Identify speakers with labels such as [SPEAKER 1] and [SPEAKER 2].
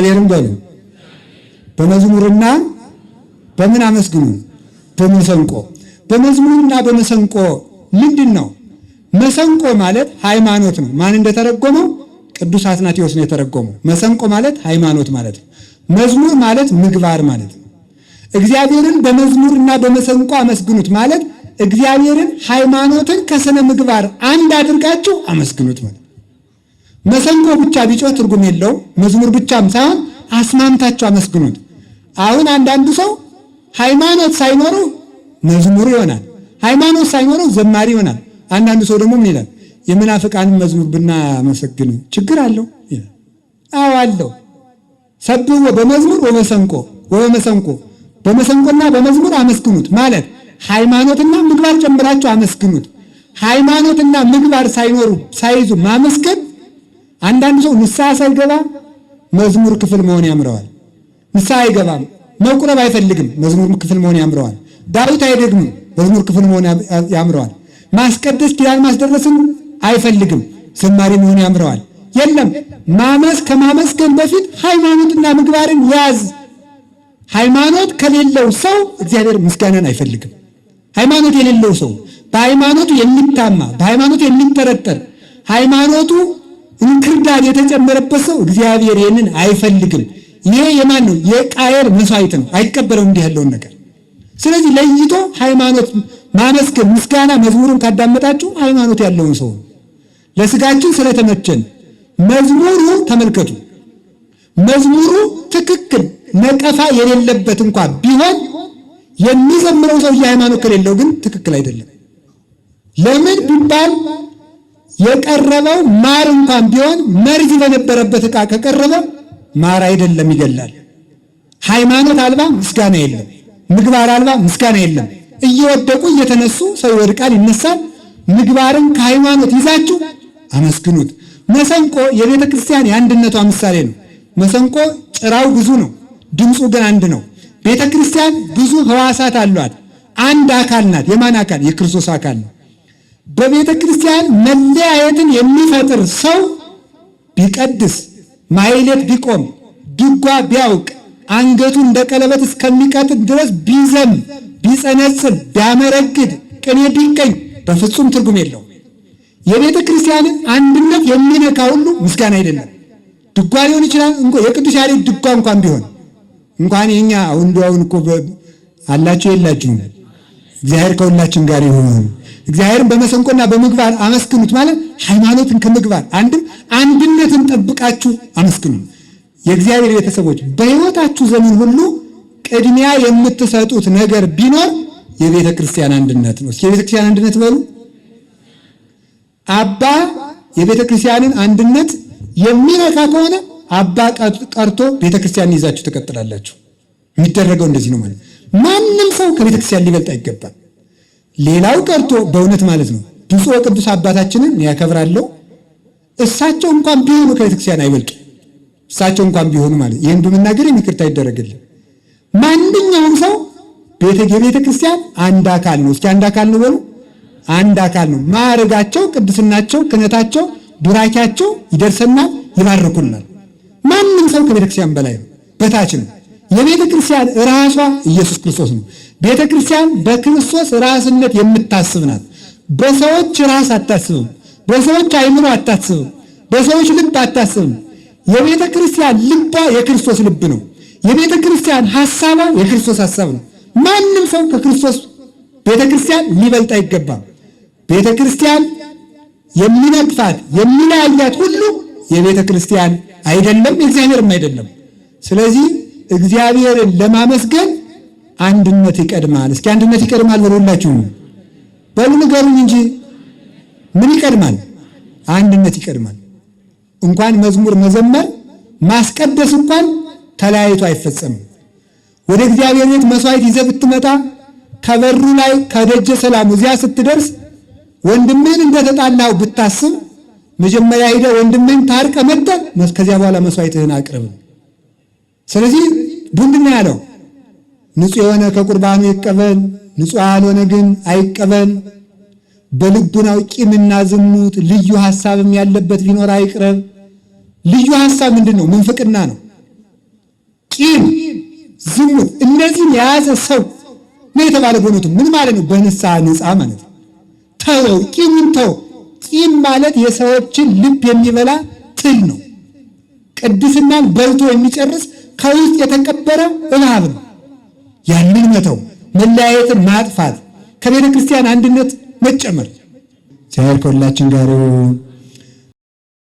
[SPEAKER 1] እግዚአብሔርን በሉ በመዝሙርና በምን አመስግኑ? በመሰንቆ። በመዝሙርና በመሰንቆ ምንድን ነው? መሰንቆ ማለት ሃይማኖት ነው። ማን እንደተረጎመው? ቅዱስ አትናቴዎስ ነው የተረጎመው። መሰንቆ ማለት ሃይማኖት ማለት ነው። መዝሙር ማለት ምግባር ማለት ነው። እግዚአብሔርን በመዝሙርና በመሰንቆ አመስግኑት ማለት እግዚአብሔርን ሃይማኖትን ከስነ ምግባር አንድ አድርጋችሁ አመስግኑት ማለት። መሰንቆ ብቻ ቢጮህ ትርጉም የለው። መዝሙር ብቻም ሳይሆን አስማምታችሁ አመስግኑት። አሁን አንዳንዱ ሰው ሃይማኖት ሳይኖረው መዝሙር ይሆናል፣ ሃይማኖት ሳይኖረው ዘማሪ ይሆናል። አንዳንዱ ሰው ደግሞ ምን ይላል? የመናፍቃንን መዝሙር ብናመሰግን ችግር አለው ይላል። አዎ አለው። ሰብሖ በመዝሙር ወበመሰንቆ በመሰንቆና በመዝሙር አመስግኑት ማለት ሃይማኖትና ምግባር ጨምራችሁ አመስግኑት። ሃይማኖትና ምግባር ሳይዙ ማመስገን። አንዳንድ ሰው ንስሐ ሳይገባ መዝሙር ክፍል መሆን ያምረዋል። ንስሐ አይገባም፣ መቁረብ አይፈልግም፣ መዝሙር ክፍል መሆን ያምረዋል። ዳዊት አይደግምም፣ መዝሙር ክፍል መሆን ያምረዋል። ማስቀደስ ኪዳን ማስደረስን አይፈልግም፣ ዝማሬ መሆን ያምረዋል። የለም ከማመስገን በፊት ሃይማኖትና ምግባርን ያዝ። ሃይማኖት ከሌለው ሰው እግዚአብሔር ምስጋናን አይፈልግም። ሃይማኖት የሌለው ሰው በሃይማኖቱ የሚታማ በሃይማኖቱ የሚጠረጠር ሃይማኖቱ እንክርዳድ የተጨመረበት ሰው እግዚአብሔር ይህንን አይፈልግም። ይሄ የማን ነው? የቃየል መስዋዕት ነው። አይቀበለውም እንዲህ ያለውን ነገር። ስለዚህ ለይቶ ሃይማኖት ማመስገን፣ ምስጋና፣ መዝሙሩን ካዳመጣችሁ ሃይማኖት ያለውን ሰው ለስጋችን ስለተመቸን መዝሙሩ ተመልከቱ። መዝሙሩ ትክክል ነቀፋ የሌለበት እንኳን ቢሆን የሚዘምረው ሰው ሃይማኖት ከሌለው ግን ትክክል አይደለም። ለምን ቢባል የቀረበው ማር እንኳን ቢሆን መርዝ በነበረበት ዕቃ ከቀረበ ማር አይደለም፣ ይገላል። ሃይማኖት አልባ ምስጋና የለም፣ ምግባር አልባ ምስጋና የለም። እየወደቁ እየተነሱ ሰው ይወድቃል ይነሳል። ምግባርን ከሃይማኖት ይዛችሁ አመስግኑት። መሰንቆ የቤተ ክርስቲያን የአንድነቷ ምሳሌ ነው። መሰንቆ ጭራው ብዙ ነው፣ ድምፁ ግን አንድ ነው። ቤተ ክርስቲያን ብዙ ሕዋሳት አሏት፣ አንድ አካል ናት። የማን አካል? የክርስቶስ አካል ነው። በቤተ ክርስቲያን መለያየትን የሚፈጥር ሰው ቢቀድስ፣ ማይሌት ቢቆም፣ ድጓ ቢያውቅ፣ አንገቱ እንደ ቀለበት እስከሚቀጥን ድረስ ቢዘም፣ ቢጸነጽል፣ ቢያመረግድ፣ ቅኔ ቢቀኝ በፍጹም ትርጉም የለው። የቤተ ክርስቲያንን አንድነት የሚነካ ሁሉ ምስጋና አይደለም። ድጓ ሊሆን ይችላል። የቅዱስ ያሬድ ድጓ እንኳን ቢሆን እንኳን የኛ አሁን እኮ አላችሁ የላችሁም፣ እግዚአብሔር ከሁላችን ጋር ይሁን። እግዚአብሔርን በመሰንቆና በምግባር አመስግኑት ማለት ሃይማኖትን ከምግባር አንድነትን ጠብቃችሁ አመስግኑ። የእግዚአብሔር ቤተሰቦች በሕይወታችሁ ዘመን ሁሉ ቅድሚያ የምትሰጡት ነገር ቢኖር የቤተ ክርስቲያን አንድነት ነው። የቤተ ክርስቲያን አንድነት በሉ። አባ የቤተ ክርስቲያንን አንድነት የሚነካ ከሆነ አባ ቀርቶ ቤተ ክርስቲያንን ይዛችሁ ትቀጥላላችሁ። የሚደረገው እንደዚህ ነው ማለት። ማንም ሰው ከቤተ ክርስቲያን ሊበልጥ አይገባም። ሌላው ቀርቶ በእውነት ማለት ነው ብፁዕ ቅዱስ አባታችንን ያከብራለሁ። እሳቸው እንኳን ቢሆኑ ከቤተ ክርስቲያን አይበልጡ። እሳቸው እንኳን ቢሆኑ ማለት ይህን በመናገር ይቅርታ ይደረግልን። ማንኛውም ሰው የቤተ ክርስቲያን አንድ አካል ነው። እስኪ አንድ አካል ነው በሉ። አንድ አካል ነው። ማዕረጋቸው፣ ቅድስናቸው፣ ክህነታቸው፣ ቡራኪያቸው ይደርሰናል፣ ይባርኩናል። ማንም ሰው ከቤተ ክርስቲያን በላይ ነው፣ በታች ነው። የቤተ ክርስቲያን ራሷ ኢየሱስ ክርስቶስ ነው። ቤተ ክርስቲያን በክርስቶስ ራስነት የምታስብ ናት። በሰዎች ራስ አታስብም፣ በሰዎች አይምሮ አታስብም፣ በሰዎች ልብ አታስብም። የቤተ ክርስቲያን ልቧ የክርስቶስ ልብ ነው። የቤተ ክርስቲያን ሐሳቧ የክርስቶስ ሐሳብ ነው። ማንም ሰው ከክርስቶስ ቤተ ክርስቲያን ሊበልጥ አይገባም። ቤተ ክርስቲያን የሚነቅፋት የሚለያያት ሁሉ የቤተ ክርስቲያን አይደለም፣ የእግዚአብሔርም አይደለም። ስለዚህ እግዚአብሔርን ለማመስገን አንድነት ይቀድማል። እስኪ አንድነት ይቀድማል በሉላችሁ። በሉ ንገሩኝ እንጂ ምን ይቀድማል? አንድነት ይቀድማል። እንኳን መዝሙር መዘመር ማስቀደስ እንኳን ተለያይቶ አይፈጸምም። ወደ እግዚአብሔር ቤት መስዋዕት ይዘህ ብትመጣ ከበሩ ላይ ከደጀ ሰላሙ እዚያ ስትደርስ ወንድምህን እንደተጣላው ብታስብ መጀመሪያ ሄደህ ወንድምህን ታርቀ መጥተህ ከዚያ በኋላ መስዋዕትህን አቅርብ። ስለዚህ ምንድን ነው ያለው? ንጹሕ የሆነ ከቁርባኑ ይቀበል፣ ንጹሕ ያልሆነ ግን አይቀበል። በልቡናው ቂምና ዝሙት ልዩ ሐሳብም ያለበት ቢኖር አይቅረብ። ልዩ ሐሳብ ምንድን ነው? ምንፍቅና ነው። ቂም፣ ዝሙት እነዚህን የያዘ ሰው ነው የተባለ። በእውነቱ ምን ማለት ነው? በንስሐ ነፃ ማለት ነው። ተወው፣ ቂምን ተው። ቂም ማለት የሰዎችን ልብ የሚበላ ትል ነው። ቅድስናን በልቶ የሚጨርስ ከውስጥ የተቀበረ እባብ ነው። ያንን መተው፣ መለያየትን ማጥፋት፣ ከቤተ ክርስቲያን አንድነት መጨመር። እግዚአብሔር ከሁላችን ጋር